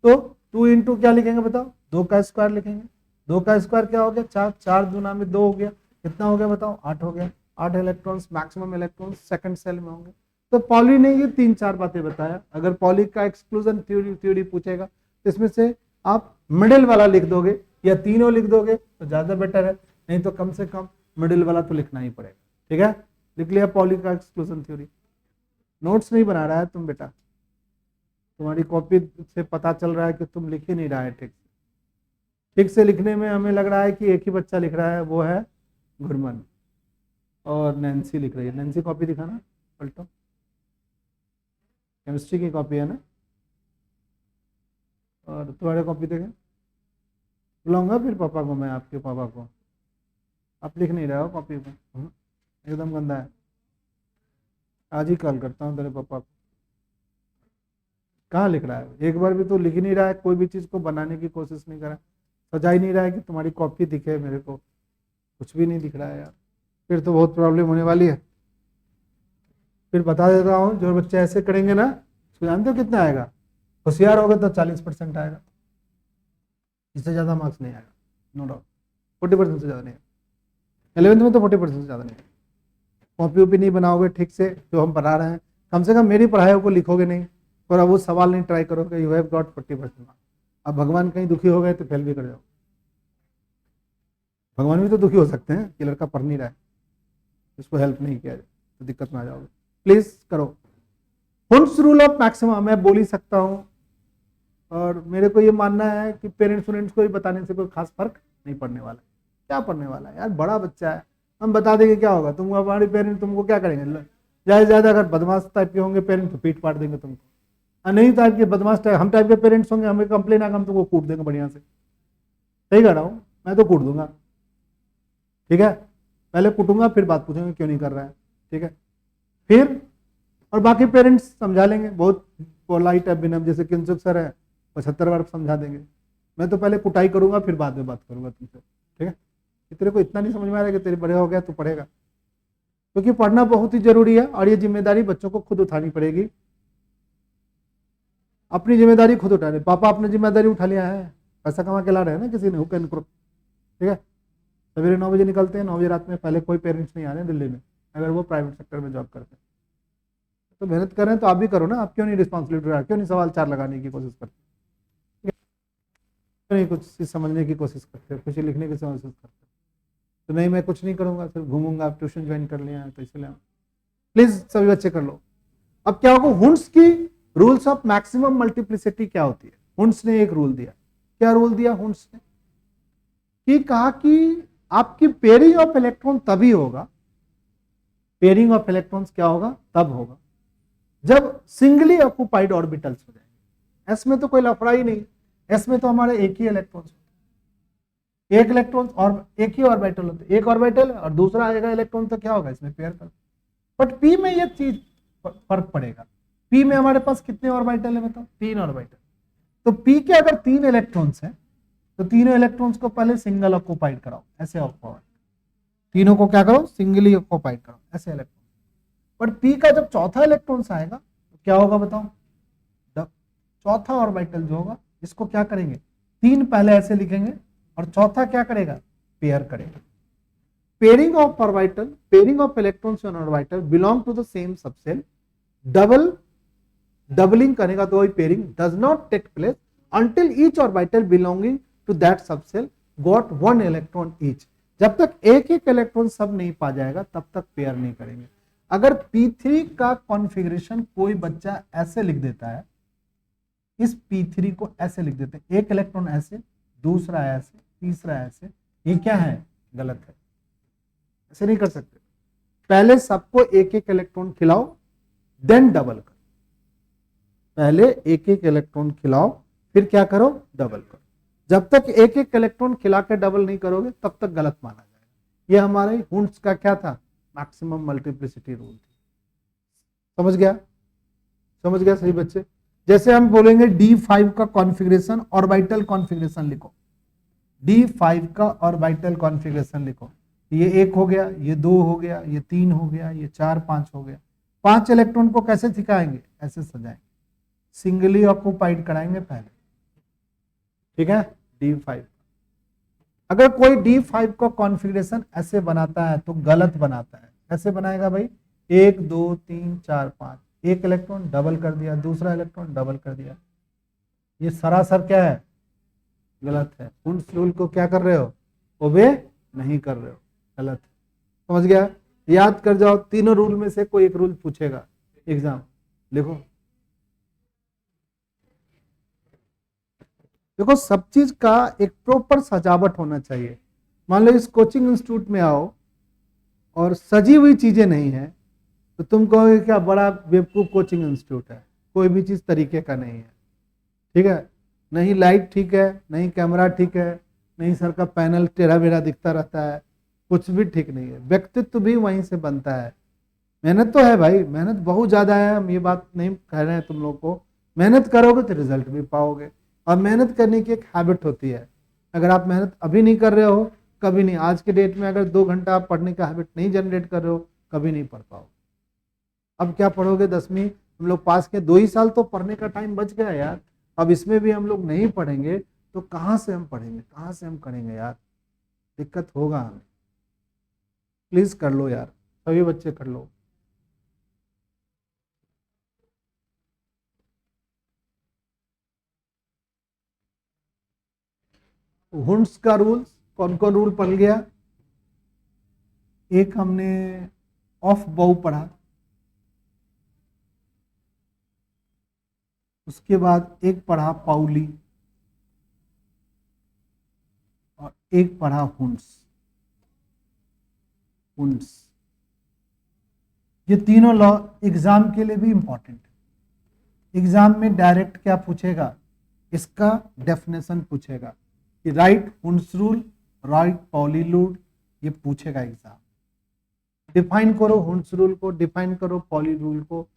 तो 2 इंटू क्या लिखेंगे बताओ, 2 का स्क्वायर लिखेंगे। 2 का स्क्वायर क्या हो गया, 4, 4 दूना में 2 हो गया, कितना हो गया बताओ, 8 हो गया। 8 electrons maximum electrons second shell में होंगे। तो पॉली ने ये 3-4 बातें बताया। अगर पॉली का एक्सक्लूजन थ्योरी पूछेगा तो इसमें से आप मिडिल वाला लिख दोगे या तीनों लिख दोगे तो ज्यादा बेटर है, नहीं तो कम से कम मिडिल वाला तो लिखना ही पड़ेगा, ठीक है। लिख लिया पॉली का एक्सक्लूजन थ्योरी। नोट्स नहीं बना रहा है तुम बेटा, तुम्हारी कॉपी से पता चल रहा है कि तुम लिख ही नहीं रहा है ठीक से लिखने में हमें लग रहा है कि एक ही बच्चा लिख रहा है, वो है गुरमन, और नैन्सी लिख रही है। नैन्सी कॉपी दिखाना पलटो, केमिस्ट्री की कॉपी है ना, और तुम्हारे कॉपी देखें, बुलाऊंगा फिर पापा को, मैं आपके पापा को, आप लिख नहीं रहे हो कॉपी को, एकदम गंदा है। आज ही कॉल करता हूँ तेरे पापा को, कहाँ लिख रहा है, एक बार भी तो लिख ही नहीं रहा है, कोई भी चीज़ को बनाने की कोशिश नहीं कर रहा, सजा ही नहीं रहा है कि तुम्हारी कॉपी दिखे मेरे को, कुछ भी नहीं दिख रहा है यार, फिर तो बहुत प्रॉब्लम होने वाली है। फिर बता देता हूँ, जो बच्चे ऐसे करेंगे ना, उसको जानते हो कितना आएगा, होशियार होगा तो 40% आएगा, इससे ज़्यादा मार्क्स नहीं आएगा, नो डाउट। 40% से ज़्यादा नहीं, 11th में तो 40% से ज़्यादा नहीं। कॉपी वॉपी नहीं बनाओगे ठीक से, जो हम पढ़ा रहे हैं, कम से कम मेरी पढ़ाई को लिखोगे नहीं, और अब वो सवाल नहीं ट्राई करोगे, यू हैव गॉट 40%। अब भगवान कहीं दुखी हो गए तो फेल भी कर जाओ, भगवान भी तो दुखी हो सकते हैं कि लड़का पढ़ नहीं रहा है, इसको हेल्प नहीं किया जाए तो दिक्कत में आ जाओगे। प्लीज करो। हुंस रूल ऑफ मैक्सिमा मैं बोल ही सकता हूँ, और मेरे को ये मानना है कि पेरेंट्स स्टूडेंट्स को भी बताने से कोई खास फर्क नहीं पड़ने वाला है। क्या पढ़ने वाला है यार, बड़ा बच्चा है, हम बता देंगे क्या होगा, तुम हमारे पेरेंट्स तुमको क्या करेंगे, ज़्यादा से ज़्यादा अगर बदमाश टाइप के होंगे पेरेंट्स तो पीट पाट देंगे तुमको, और नहीं टाइप के बदमाश टाइप हम टाइप के पेरेंट्स होंगे, हमें कंप्लेन आकर हम तुमको कूट देंगे बढ़िया से। सही कह रहा हूँ, मैं तो कूट दूंगा, ठीक है, पहले कूटूंगा फिर बात पूछेंगे क्यों नहीं कर रहा है, ठीक है, फिर और बाकी पेरेंट्स समझा लेंगे, बहुत पोलाइट है, बिना जैसे किंसुक सर है 75 बार समझा देंगे। मैं तो पहले कुटाई करूंगा फिर बाद में बात करूंगा तुमसे, ठीक है। तेरे को इतना नहीं समझ में आ रहा है कि तेरे बड़े हो गया तो पढ़ेगा, क्योंकि पढ़ना बहुत ही जरूरी है, और ये जिम्मेदारी बच्चों को खुद उठानी पड़ेगी, अपनी जिम्मेदारी खुद उठा रहे। पापा अपनी जिम्मेदारी उठा लिया है, पैसा कमा के ला रहे हैं ना किसी ने, हुक एंड क्रुक, ठीक है। सवेरे 9 बजे निकलते हैं, 9 बजे रात में, पहले कोई पेरेंट्स नहीं आ रहे हैं दिल्ली में, अगर वो प्राइवेट सेक्टर में जॉब करते हैं तो मेहनत कर रहे हैं तो आप भी करो ना, आप क्यों नहीं रिस्पॉन्सिबिलिटी उठा, क्यों नहीं सवाल 4 लगाने की कोशिश करते, क्यों नहीं कुछ चीज़ समझने की कोशिश करते, कुछ लिखने की कोशिश करते। तो नहीं मैं कुछ नहीं करूंगा, सिर्फ घूमूंगा, आप ट्यूशन ज्वाइन कर लिया है तो इसलिए प्लीज सभी बच्चे कर लो। अब क्या होगा, हुंस की रूल्स ऑफ मैक्सिमम मल्टीप्लिसिटी क्या होती है, हुंस ने एक रूल दिया। क्या रूल दिया हुंस ने, कि कहा कि आपकी पेयरिंग ऑफ इलेक्ट्रॉन तभी होगा, पेयरिंग ऑफ इलेक्ट्रॉन्स क्या होगा, तब होगा जब सिंगली ऑक्युपाइड ऑर्बिटल्स हो जाएंगे। एस में तो कोई लफड़ा ही नहीं, एस में तो हमारे एक ही इलेक्ट्रॉन्स होते हैं, एक इलेक्ट्रॉन और एक ही ऑर्बिटल होते हैं, एक ऑर्बिटल और दूसरा आएगा इलेक्ट्रॉन, तो क्या होगा इसमें पेयर कर। बट पी में ये चीज फर्क पड़ेगा, पी में हमारे पास कितने ऑर्बिटल है बताओ, 3 ऑर्बिटल। तो पी के अगर 3 इलेक्ट्रॉन्स हैं तो तीनों इलेक्ट्रॉन्स को पहले सिंगल ऑक्युपाइड कराओ, ऐसे ऑक्युपाइड, तीनों को क्या करो सिंगली ऑक्युपाइड करो ऐसे इलेक्ट्रॉन। बट पी का जब चौथा इलेक्ट्रॉन आएगा तो क्या होगा बताओ, चौथा ऑर्बिटल जो होगा इसको क्या करेंगे, 3 पहले ऐसे लिखेंगे और चौथा क्या करेगा, पेयर करेगा। Pairing of orbital, pairing of electrons on orbital belong to the same subshell. Doubling करेगा तो वही pairing does not take place until each orbital belonging to that subcell got 1 electron each। जब तक एक एक इलेक्ट्रॉन सब नहीं पा जाएगा तब तक पेयर नहीं करेंगे। अगर P3 का कॉन्फ़िगरेशन कोई बच्चा ऐसे लिख देता है, इस P3 को ऐसे लिख देते हैं, एक इलेक्ट्रॉन ऐसे, दूसरा ऐसे, तीसरा ऐसे, ये क्या है, गलत है, ऐसे नहीं कर सकते। पहले सबको एक एक इलेक्ट्रॉन खिलाओ देन डबल करो, पहले एक एक इलेक्ट्रॉन खिलाओ फिर क्या करो, डबल करो। जब तक एक एक इलेक्ट्रॉन खिला के डबल नहीं करोगे तब तक गलत माना जाएगा। ये हमारे हुंड्स का क्या था, मैक्सिमम मल्टीप्लिसिटी रूल थी। समझ गया, समझ गया सही बच्चे। जैसे हम बोलेंगे D5 का कॉन्फ़िगरेशन ऑर्बिटल कॉन्फ़िगरेशन लिखो, D5 का ऑर्बिटल कॉन्फ़िगरेशन लिखो, ये 1 हो गया, ये 2 हो गया, ये 3 हो गया, ये 4 5 हो गया। 5 इलेक्ट्रॉन को कैसे सिखाएंगे, ऐसे सजाएंगे, सिंगली ऑक्युपाइड कराएंगे पहले, ठीक है। D5 अगर कोई D5 का कॉन्फ़िगरेशन ऐसे बनाता है तो गलत बनाता है। कैसे बनाएगा भाई, 1 2 3 4 5, एक इलेक्ट्रॉन डबल कर दिया, दूसरा इलेक्ट्रॉन डबल कर दिया, ये सरासर क्या है, गलत है। उन रूल को क्या कर रहे हो, ओबे नहीं कर रहे हो, गलत है। समझ गया, याद कर जाओ, तीनों रूल में से कोई एक रूल पूछेगा एग्जाम, लिखो। देखो सब चीज का एक प्रॉपर सजावट होना चाहिए। मान लो इस कोचिंग इंस्टीट्यूट में आओ और सजी हुई चीजें नहीं है तो तुम कहोगे क्या बड़ा बेवकूफ कोचिंग इंस्टीट्यूट है, कोई भी चीज तरीके का नहीं है, ठीक है। नहीं लाइट ठीक है, नहीं कैमरा ठीक है, नहीं सर का पैनल टेढ़ा मेढ़ा दिखता रहता है, कुछ भी ठीक नहीं है। व्यक्तित्व भी वहीं से बनता है। मेहनत तो है भाई, मेहनत बहुत ज्यादा है, हम ये बात नहीं कह रहे हैं तुम लोग को, मेहनत करोगे तो रिजल्ट भी पाओगे। और मेहनत करने की एक हैबिट होती है, अगर आप मेहनत अभी नहीं कर रहे हो कभी नहीं, आज के डेट में अगर 2 घंटा आप पढ़ने का हैबिट नहीं जनरेट कर रहे हो कभी नहीं पढ़ पाओगे। अब क्या पढ़ोगे, 10वीं हम लोग पास के, 2 ही साल तो पढ़ने का टाइम बच गया यार, अब इसमें भी हम लोग नहीं पढ़ेंगे तो कहाँ से हम पढ़ेंगे, कहाँ से हम करेंगे यार, दिक्कत होगा हमें। प्लीज कर लो यार, सभी बच्चे कर लो। हुंड्स का रूल्स कौन कौन रूल पढ़ गया, एक हमने ऑफ बाउ पढ़ा, उसके बाद एक पढ़ा पाउली और एक पढ़ा हुंड्स। हुंड्स ये तीनों लॉ एग्जाम के लिए भी इंपॉर्टेंट है। एग्जाम में डायरेक्ट क्या पूछेगा, इसका डेफिनेशन पूछेगा कि write Hund's rule, write Pauli rule, ये पूछेगा एग्जाम। डिफाइन करो हुंड्स रूल को, डिफाइन करो पाउली रूल को,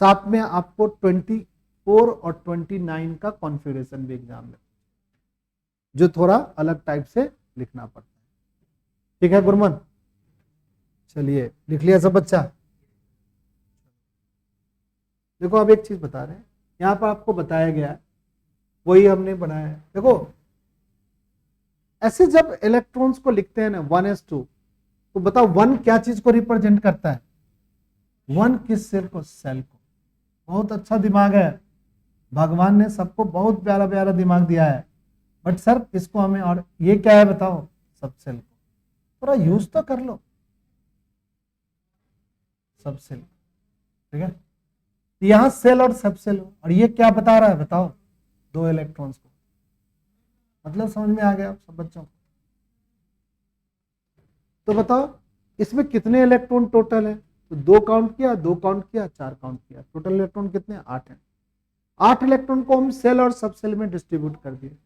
साथ में आपको 24 और 29 का कॉन्फ़िगरेशन भी एग्जाम में, जो थोड़ा अलग टाइप से लिखना पड़ता है, ठीक है गुरमन। चलिए लिख लिया सब बच्चा। देखो अब एक चीज बता रहे हैं, यहाँ पर आपको बताया गया है वही हमने बनाया है। देखो ऐसे जब इलेक्ट्रॉन्स को लिखते हैं ना 1s2, तो बताओ 1 क्या चीज को रिप्रेजेंट करता है, 1 किस सेल को, सेल को। बहुत अच्छा दिमाग है, भगवान ने सबको बहुत प्यारा प्यारा दिमाग दिया है, बट सर इसको हमें, और ये क्या है बताओ, सब सेल को, थोड़ा यूज तो कर लो, सब सेल, ठीक है। यहां सेल और सब सेल, और ये क्या बता रहा है बताओ, 2 इलेक्ट्रॉन्स को, मतलब समझ में आ गया सब बच्चों को। तो बताओ इसमें कितने इलेक्ट्रॉन टोटल है, तो 2 काउंट किया, 2 काउंट किया, 4 काउंट किया, टोटल इलेक्ट्रॉन कितने 8 हैं। 8 इलेक्ट्रॉन को हम सेल और सब सेल में डिस्ट्रीब्यूट कर दिए।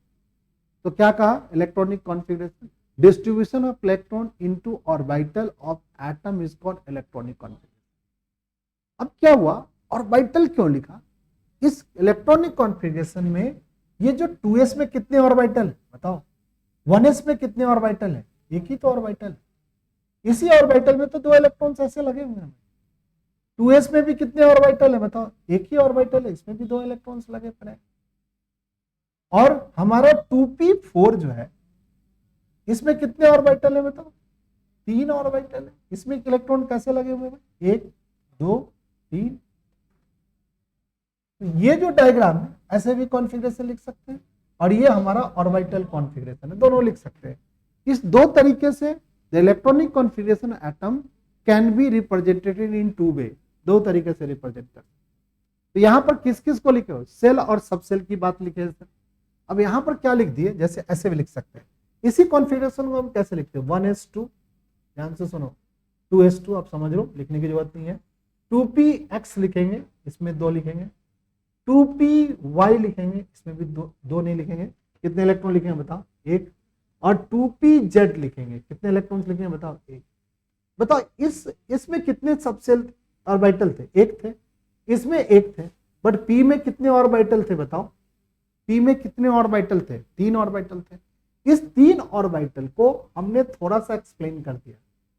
तो क्या कहा, electronic configuration, distribution of electron into orbital of atom is called electronic configuration. अब क्या हुआ, ऑर्बिटल क्यों लिखा, इस इलेक्ट्रॉनिक कॉन्फ़िगरेशन में ये जो 2s में कितने ऑर्बिटल है बताओ, 1s में कितने ऑर्बिटल है, एक ही तो ऑर्बिटल, इसी ऑर्बिटल में तो 2 इलेक्ट्रॉन्स ऐसे लगे हुए हैं। 2s में भी कितने ऑर्बिटल है बताओ, एक ही ऑर्बिटल है, इसमें भी 2 इलेक्ट्रॉन्स लगे पड़े हैं। और हमारा 2p4 जो है इसमें कितने ऑर्बिटल है बताओ, 3 ऑर्बिटल है, इसमें इलेक्ट्रॉन कैसे लगे हुए हैं, 1 2 3। तो ये जो डायग्राम है ऐसे भी कॉन्फ़िगरेशन लिख सकते हैं, और ये हमारा ऑर्बिटल कॉन्फ़िगरेशन है, दोनों लिख सकते हैं। इस 2 तरीके से the electronic configuration atom can be represented in 2 वे, 2 तरीके से रिप्रेजेंट कर। तो यहां पर किस किस को लिखे हो, सेल और सब सेल की बात लिखे है। अब यहां पर क्या लिख दिए, जैसे ऐसे भी लिख सकते हैं। इसी कॉन्फ़िगरेशन को हम कैसे लिखते हैं, 1s2, ध्यान से सुनो, 2s2 आप समझ लो, लिखने की जरूरत नहीं है। 2px लिखेंगे, इसमें 2 लिखेंगे, 2py लिखेंगे, इसमें भी 2 नहीं लिखेंगे, कितने इलेक्ट्रॉन लिखेंगे बताओ, 1। और 2pz लिखेंगे, कितने इलेक्ट्रॉन्स लिखेंगे बताओ, 1। बताओ इसमें कितने सबसेल ऑर्बिटल थे, 1 थे, इसमें 1 थे, बट p में कितने ऑर्बिटल थे बताओ, p में कितने ऑर्बिटल थे, 3 ऑर्बिटल थे। इस 3 ऑर्बिटल को हमने थोड़ा सा एक्सप्लेन कर दिया,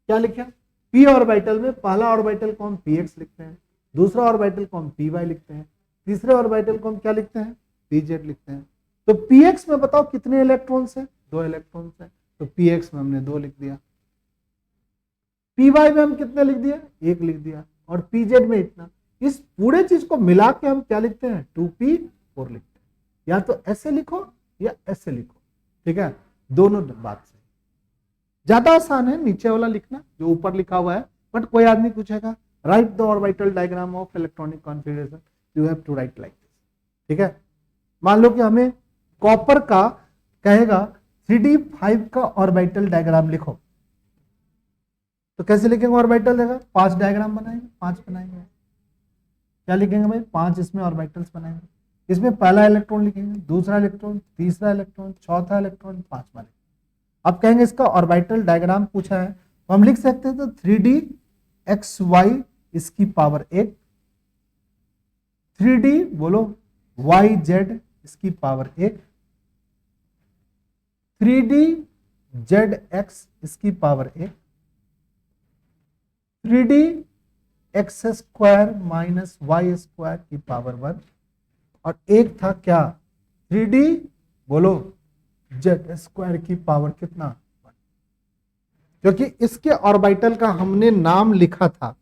क्या लिखा, p ऑर्बिटल में पहला ऑर्बिटल को हम px लिखते हैं, दूसरा ऑर्बिटल को हम py लिखते हैं, तीसरे ऑर्बिटल को हम क्या लिखते हैं, pz लिखते हैं। तो px में बताओ कितने इलेक्ट्रॉन्स हैं, 2 इलेक्ट्रॉन्स हैं, तो px में हमने 2 लिख दिया, py में हम कितने लिख दिया, 1 लिख दिया, और pz में इतना। इस पूरे चीज को मिला के हम क्या लिखते हैं, 2p4 लिखते हैं। या तो ऐसे लिखो या ऐसे लिखो, ठीक है, दोनों बात से ज्यादा आसान है नीचे वाला लिखना जो ऊपर लिखा हुआ है, बट कोई आदमी पूछेगा write the orbital diagram of electronic configuration, you have to write like this, ठीक है। मान लो कि हमें कॉपर का कहेगा 3d5 का ऑर्बिटल डायग्राम लिखो, तो कैसे लिखेंगे ऑर्बिटल देगा, 5 डायग्राम बनाएंगे, 5 बनाएंगे, क्या लिखेंगे भाई, 5 इसमें ऑर्बिटल्स बनाएंगे। इसमें पहला इलेक्ट्रॉन लिखेंगे, दूसरा इलेक्ट्रॉन, तीसरा इलेक्ट्रॉन, चौथा इलेक्ट्रॉन, 5वां इलेक्ट्रॉन। अब कहेंगे इसका ऑर्बिटल डायग्राम पूछा है, तो हम लिख सकते हैं तो 3dxy इसकी पावर 1, 3d बोलो yz इसकी पावर 1, 3dzx इसकी power 1, 3dx square minus y square की पावर 1, और एक था क्या 3d बोलो z स्क्वायर की पावर कितना 1। क्योंकि इसके ऑर्बिटल का हमने नाम लिखा था,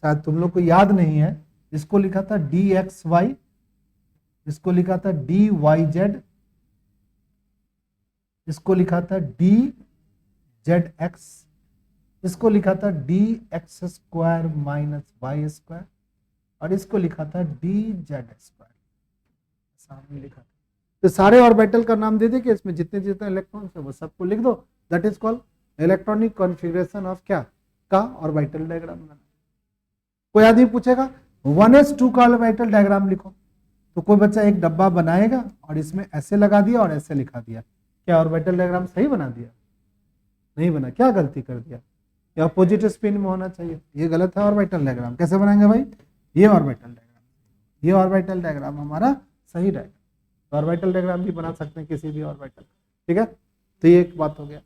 शायद तुम लोग को याद नहीं है, इसको लिखा था dxy, इसको लिखा था dyz, इसको लिखा था dzx, इसको लिखा था dx square minus y square, और इसको लिखा था dz स्क्वायर, सामने लिखा था। तो सारे ऑर्बिटल का नाम दे दे कि इसमें जितने जितने इलेक्ट्रॉन्स है वो सबको लिख दो, that is called electronic configuration of क्या का ऑर्बिटल डायग्राम बनाना। कोई आदमी पूछेगा 1s2 का ऑर्बिटल डायग्राम लिखो, तो कोई बच्चा एक डब्बा बनाएगा और इसमें ऐसे लगा दिया और ऐसे लिखा दिया, क्या ऑर्बिटल डायग्राम सही बना दिया, नहीं बना, क्या गलती कर दिया, या अपोजिट स्पिन में होना चाहिए, ये गलत है। ऑर्बिटल डायग्राम कैसे बनाएंगे भाई, ये ऑर्बिटल डायग्राम, ये ऑर्बिटल डायग्राम हमारा सही रहेगा, तो ऑर्बिटल डायग्राम भी बना सकते हैं किसी भी ऑर्बिटल, ठीक है। तो ये एक बात हो गया।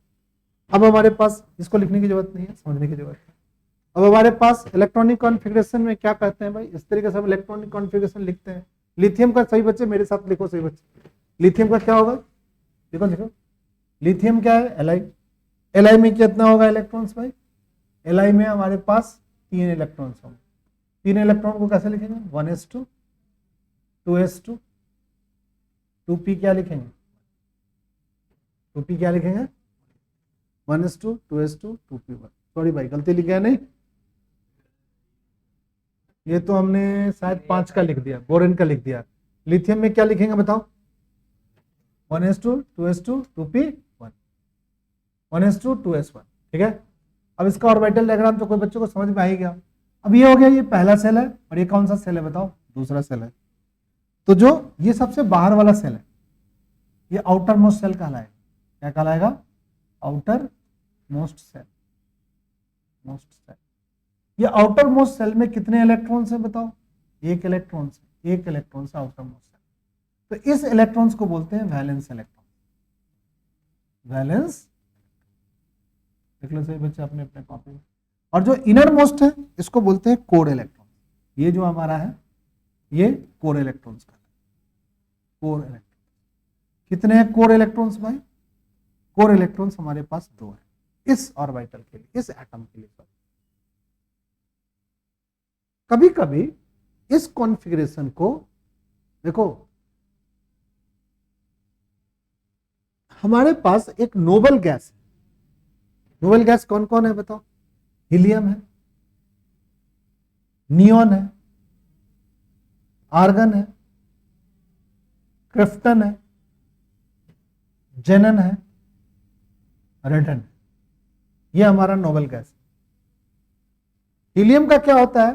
अब हमारे पास इसको लिखने की जरूरत नहीं है, समझने की जरूरत है। अब हमारे पास इलेक्ट्रॉनिक कॉन्फ़िगरेशन में क्या कहते हैं भाई, इस तरीके से हम इलेक्ट्रॉनिक कॉन्फ़िगरेशन लिखते हैं। लिथियम का, सही बच्चे मेरे साथ लिखो, सही बच्चे, लिथियम का क्या होगा, देखो देखो, लिथियम क्या है, Li में कितना होगा इलेक्ट्रॉन्स भाई, Li में हमारे पास 3 इलेक्ट्रॉन्स होंगे। 3 इलेक्ट्रॉन को कैसे लिखेंगे, 1s2, 2s2, 2p क्या लिखेंगे, 2p क्या लिखेंगे, 1s2, 2s2, 2p1। सॉरी भाई गलती लिख गया, नहीं ये तो हमने शायद 5 का लिख दिया, बोरेन का लिख दिया। लिथियम में क्या लिखेंगे बताओ, 1s2, 2s2, 2p1, 1s2, 2s1, ठीक है। अब इसका ऑर्बिटल डायग्राम तो कोई बच्चों को समझ में आ ही गया। अब ये हो गया, ये पहला सेल है, और ये कौन सा सेल है बताओ, दूसरा सेल है। तो जो ये सबसे बाहर वाला सेल है, ये आउटर मोस्ट सेल कहलाएगा। क्या कहलाएगा? Outermost shell. Most shell, ये आउटर मोस्ट सेल में कितने इलेक्ट्रॉन्स है बताओ? एक इलेक्ट्रॉन से, एक इलेक्ट्रॉन से आउटर मोस्ट सेल। तो इस इलेक्ट्रॉन्स को बोलते हैं वैलेंस इलेक्ट्रॉन। वैलेंस, देख लो सही बच्चे अपने अपने कॉपी में। और जो इनर मोस्ट है इसको बोलते हैं कोर इलेक्ट्रॉन। ये जो हमारा है ये कोर इलेक्ट्रॉन्स का, कोर इलेक्ट्रॉन। कितने हैं कोर इलेक्ट्रॉन्स भाई? कोर इलेक्ट्रॉन्स हमारे पास 2 है इस ऑर्बिटल के लिए, इस एटम के लिए। कभी कभी इस कॉन्फ़िगरेशन को देखो, हमारे पास एक नोबल गैस है। नोबल गैस कौन कौन है बताओ? हीलियम है, नियोन है, आर्गन है, क्रिप्टन है, जेनन है, रेडन है। ये हमारा नोबल गैस है। हीलियम का क्या होता है?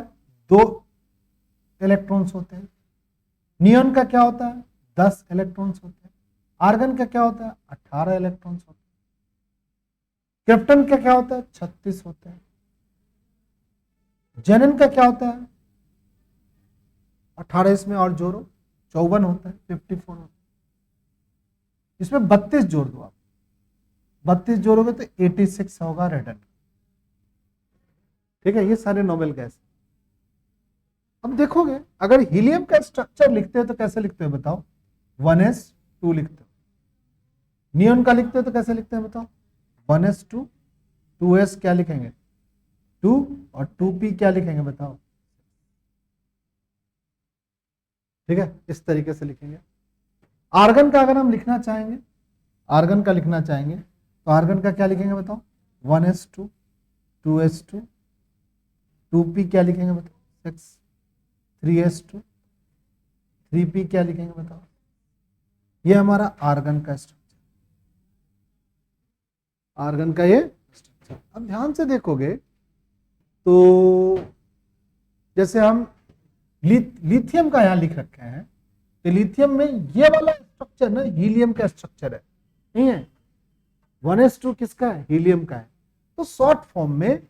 2 इलेक्ट्रॉन्स होते हैं। नियोन का क्या होता है? 10 इलेक्ट्रॉन्स होते हैं। आर्गन का क्या होता है? 18 इलेक्ट्रॉन्स होते हैं। क्रिप्टन का क्या होता है? 36 होते हैं। जेनन का क्या होता है? 18 इसमें और जोड़ो, 54 होता है, 54 होता है। इसमें 32 जोड़ दो आप, 32 जोड़ोगे तो 86 होगा रेडन। ठीक है, ये सारे नोबल गैस। अब देखोगे अगर हीलियम का स्ट्रक्चर लिखते हो तो कैसे लिखते हो बताओ? 1s2 लिखते हो। नियोन का लिखते हो तो कैसे लिखते हैं बताओ? 1s2, 2s क्या लिखेंगे? 2, और 2p क्या लिखेंगे बताओ? ठीक है, इस तरीके से लिखेंगे। आर्गन का अगर हम लिखना चाहेंगे, आर्गन का लिखना चाहेंगे तो आर्गन का क्या लिखेंगे बताओ? 1s2, 2s2, 2p क्या लिखेंगे बताओ? 6, 3s2, 3p क्या लिखेंगे बताओ? ये हमारा आर्गन का स्ट्रक्चर, आर्गन का ये स्ट्रक्चर। अब ध्यान से देखोगे तो जैसे हम लिथियम का यहां लिख रखे हैं, तो लिथियम में ये वाला स्ट्रक्चर ना हीलियम का स्ट्रक्चर है, नहीं है? 1s2 किसका है? हीलियम का है। तो शॉर्ट फॉर्म में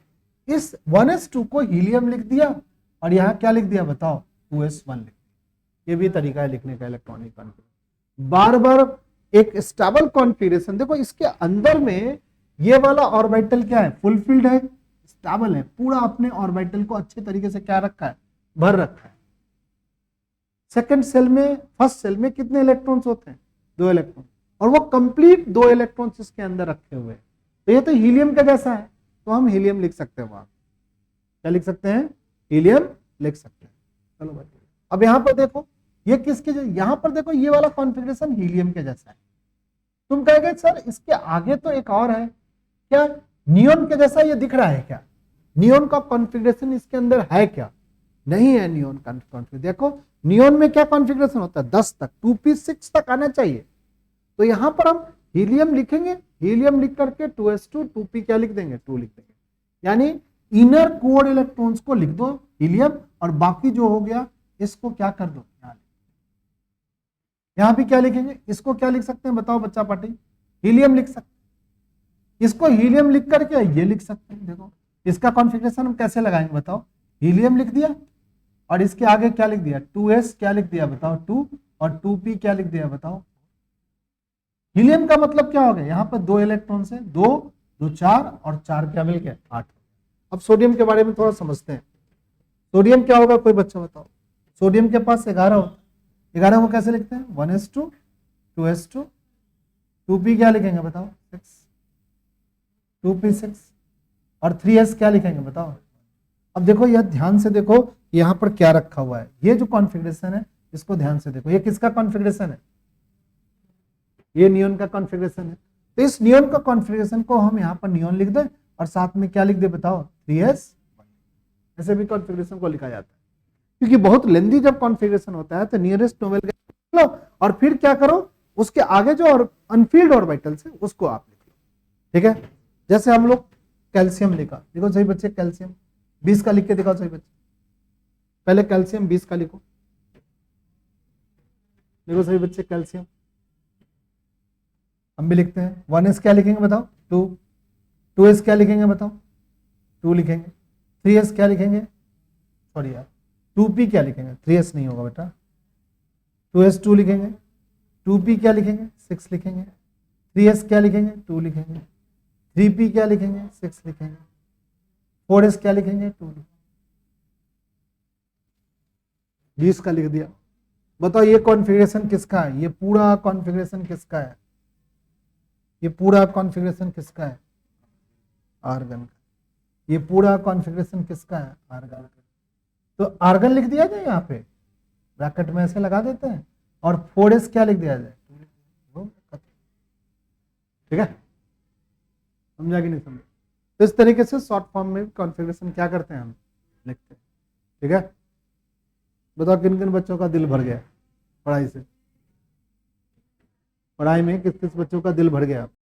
इस 1s2 को हीलियम लिख दिया और यहां क्या लिख दिया बताओ? 2s1 लिख दिया। ये भी तरीका है लिखने का इलेक्ट्रॉनिक कॉन्फ़िगरेशन। बार बार एक स्टेबल कॉन्फ़िगरेशन। देखो इसके अंदर में ये वाला ऑर्बिटल क्या है? फुलफिल्ड है, स्टेबल है, पूरा अपने ऑर्बिटल को अच्छे तरीके से क्या रखा है? भर रखा है। सेकंड सेल में, फर्स्ट सेल में कितने इलेक्ट्रॉन्स होते हैं? 2 इलेक्ट्रॉन, और वो कंप्लीट 2 इलेक्ट्रॉन्स इसके अंदर रखे हुए हैं। तो ये तो हीलियम का जैसा है, तो हम हीलियम लिख सकते हैं। वहां क्या लिख सकते हैं? हीलियम लिख सकते हैं। चलो भाई, अब यहां पर देखो ये किसके, यहां पर देखो ये वाला कॉन्फ़िगरेशन हीलियम के जैसा है। तुम कहोगे सर इसके आगे तो एक और है, क्या नियोन के जैसा ये दिख रहा है क्या? नियोन का कॉन्फ़िगरेशन इसके अंदर है क्या? नहीं है नियोन का कॉन्फ़िगरेशन। देखो नियोन में क्या कॉन्फ़िगरेशन होता है? 10 तक, 2p6 तक आना चाहिए। तो यहां पर हम हीलियम लिखेंगे, हीलियम लिख करके 2s2, 2p क्या लिख देंगे? 2 लिख देंगे। यानी इनर कोर इलेक्ट्रॉन्स को लिख दो हीलियम, और बाकी जो हो गया इसको क्या कर दो? यहां भी क्या लिखेंगे? इसको क्या लिख सकते हैं बताओ बच्चा पार्टी? हीलियम लिख सकते हैं। इसको हीलियम लिख करके ये लिख सकते हैं। देखो इसका कॉन्फ़िगरेशन हम कैसे लगाएंगे बताओ? हीलियम लिख दिया और इसके आगे क्या लिख दिया? 2s क्या लिख दिया बताओ? 2, और 2p क्या लिख दिया बताओ? हीलियम का मतलब क्या हो गया? यहां पर 2 इलेक्ट्रॉन है, 2, 2 4, और 4 क्या मिल गया? 8। अब सोडियम के बारे में थोड़ा समझते हैं। सोडियम क्या होगा? कोई बच्चा बताओ। सोडियम के पास 11 होता है। 11 को कैसे लिखते हैं? 1s2, 2s2, 2p क्या लिखेंगे बताओ? 6, 2p6, और 3s क्या लिखेंगे बताओ? अब देखो यह ध्यान से देखो यहां पर क्या रखा हुआ है। ये जो कॉन्फ़िगरेशन है इसको ध्यान से देखो। ये किसका कॉन्फ़िगरेशन है? ये नियोन का कॉन्फ़िगरेशन है। तो इस नियोन का कॉन्फ़िगरेशन को हम यहां पर नियोन लिख दें और साथ में क्या लिख दे बताओ? 3s। ऐसे भी कॉन्फ़िगरेशन को लिखा जाता है, क्योंकि बहुत लेंदी जब कॉन्फ़िगरेशन होता है तो नियरेस्ट नोबेल गैस लो और फिर क्या करो? उसके आगे जो और अनफील्ड ऑर्बिटल्स है उसको आप लिख लो। ठीक है, जैसे हम लोग कैल्शियम लिखा। देखो सही बच्चे, कैल्शियम 20 का लिख के दिखाओ सही बच्चे, पहले कैल्शियम 20 का लिखो, देखो सही बच्चे कैल्शियम हम भी लिखते हैं। 1s क्या लिखेंगे बताओ, 2, 2s क्या लिखेंगे बताओ, 2 लिखेंगे। 3s क्या लिखेंगे, सॉरी यार 2p क्या लिखेंगे, 3s नहीं होगा बेटा, 2s 2 लिखेंगे। 2p क्या लिखेंगे, 6 लिखेंगे। 3s क्या लिखेंगे, 2 लिखेंगे। 3p क्या लिखेंगे, 6 लिखेंगे। 4s क्या लिखेंगे, 2 लिखेंगे। 20 का लिख दिया। बताओ ये कॉन्फ़िगरेशन किसका है, ये पूरा कॉन्फ़िगरेशन किसका है, ये पूरा कॉन्फ़िगरेशन किसका है, आर्गन का। ये पूरा कॉन्फ़िगरेशन किसका है, आर्गन का। तो आर्गन लिख दिया जाए यहाँ पे, ब्रैकेट में ऐसे लगा देते हैं, और 4s क्या लिख दिया जाए, ठीक है, समझा कि नहीं समझा। तो इस तरीके से शॉर्ट फॉर्म में कॉन्फ़िगरेशन क्या करते हैं हम, लिखते हैं, ठीक है। बताओ किन किन बच्चों का दिल भर गया पढ़ाई से, पढ़ाई में किस किस बच्चों का दिल भर गया।